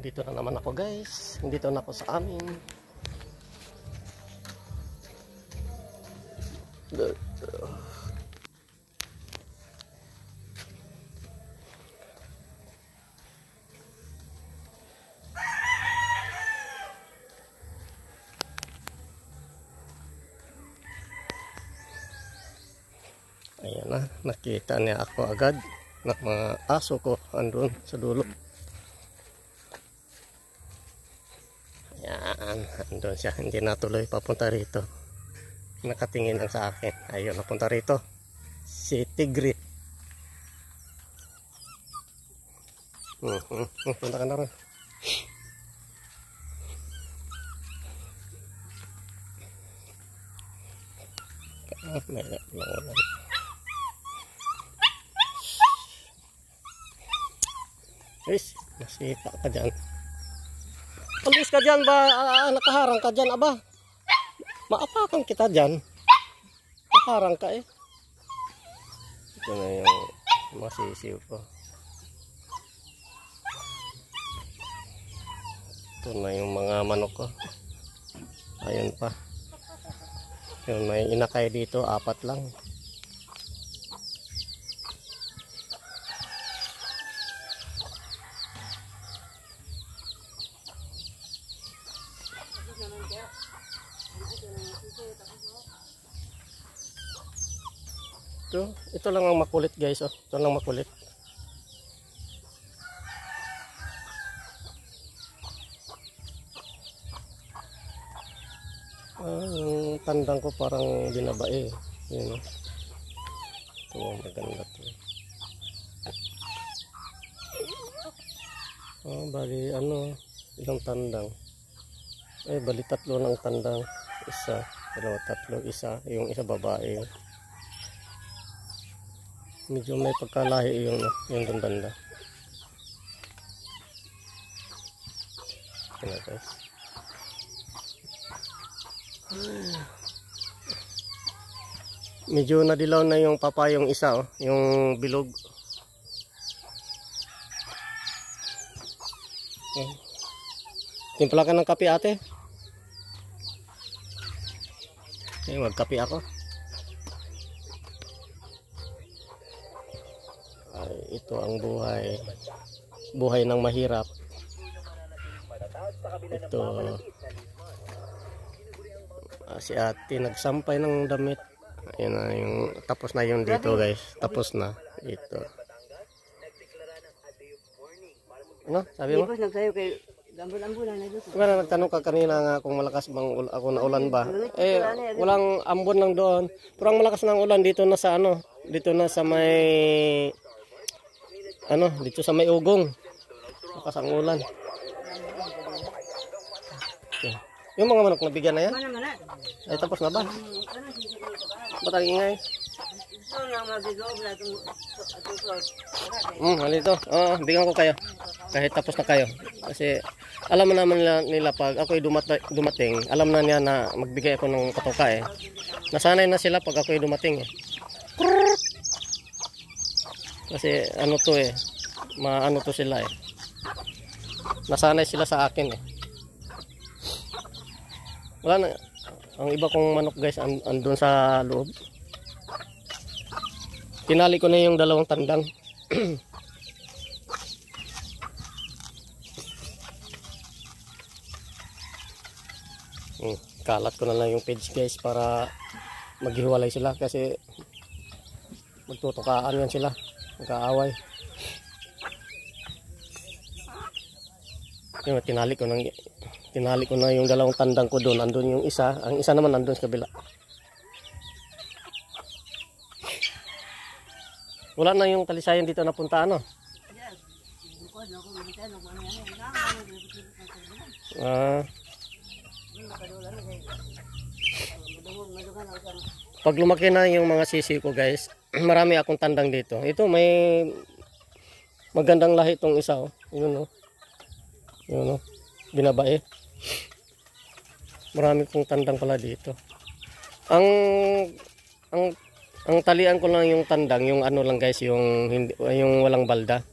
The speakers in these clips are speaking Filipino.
Dito na naman ako guys. Dito na ako sa amin. Ayan na, nakita niya ako agad ng mga aso ko andun sa dulo. Ayan, andun siya, hindi natuloy papunta rito. Nakatingin lang sa akin. Ayun, napunta rito. Si Tigre. Punta ka na rin. May ulan. Guys, masita ka dyan. Alis ka dyan ba? Nakaharang ka dyan, aba. Maapakan kita dyan. Nakaharang ka eh. Ito na yung masisiw ko. Ito na yung mga manok ko. Ayun pa. Yun, may inakay dito, 4 lang. Ito lang ang makulit guys, oh. Ito lang makulit. Yung tandang ko parang binabae. Yun, oh. Ito, maganda to. Oh, bali ano, ilang tandang. Bali 3 ng tandang. Isa, 2, 3, isa. Yung isa babae. Medyo may pagkalahi yung doon banda. Ito guys. Medyo nadilaw na yung papayong isa, oh, yung bilog. Timpla ka ng kape ate. Magkape ako. Ito ang buhay ng mahirap. Ito si ate nagsampay ng damit. Ayun na yung tapos na yung dito guys, tapos na ito. Ano sabi mo? Kaya nagtanong ka kanina nga kung malakas bang ako na ulan ba? Walang ambon lang doon. Pero ang malakas ng ulan dito na sa ano, dito na sa may dito sa may ugong. Lakas ang ulan. Okay. Yung mga manok nabigyan na yan? Ay tapos na ba? Ba't ang ingay? Halito. Bigyan ko kayo. Kahit tapos na kayo. Kasi alam mo naman nila pag ako'y dumating, alam na niya na magbigay ako ng patoka eh. Nasanay na sila pag ako'y dumating eh. Kasi ano to eh, maano to sila eh. Nasanay sila sa akin eh. Wala na. Ang iba kong manok guys andun sa loob. Tinali ko na yung 2 tandang. Kalat ko na lang yung page guys para maghiwalay sila kasi magtutukaan yan sila, magkaaway. Yung tinali ko na yung 2 tandang ko doon. Andun yung isa, ang isa naman andun sa kabila. Wala na yung talisayan dito napunta ano? Pag lumaki na yung mga sisi ko guys, marami akong tandang dito. Ito may magandang lahi itong isa, oh. Yun, oh. Yun, oh. Binabae. Marami kong tandang pala dito. Ang talian ko lang yung tandang, yung ano lang guys, yung walang balda.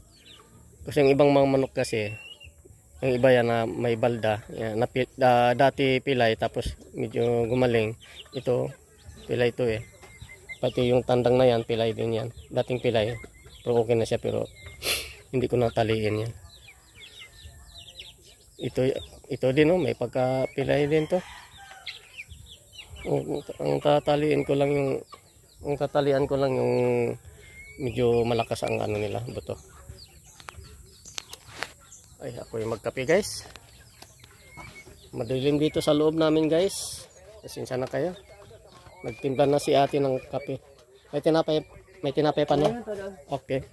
Kasi yung ibang mga manok kasi Yung iba yan na may balda. Yan, dati pilay tapos medyo gumaling. Ito, pilay to eh. Pati yung tandang na yan, pilay din yan. Dating pilay. Pero okay na siya pero hindi ko nataliin yan. Ito din oh, may pagka-pilay din to. Ang tatalian ko lang yung medyo malakas ang ano nila, buto. Ay, ako yung magkape guys. Madilim dito sa loob namin guys. Pasensya na kayo. Nagtimpla na si ate ng kape. May tinapay pa no? Okay.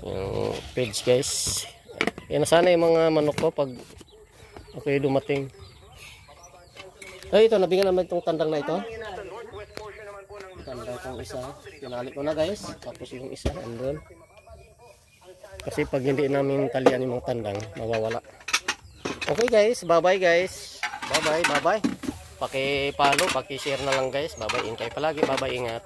Yung page guys. Yan na sana yung mga manok ko pag okay dumating. Ay, ito, nabigyan naman itong tandang na ito. Tandang itong isa. Tinali ko na guys. Tapos yung isa, andun. Kasi pag hindi namin talian yung mga tandang, mawawala. Okay guys, bye-bye guys. Bye-bye, bye-bye. Paki-follow, paki-share na lang guys. Bye-bye, ingat palagi. Bye-bye, ingat.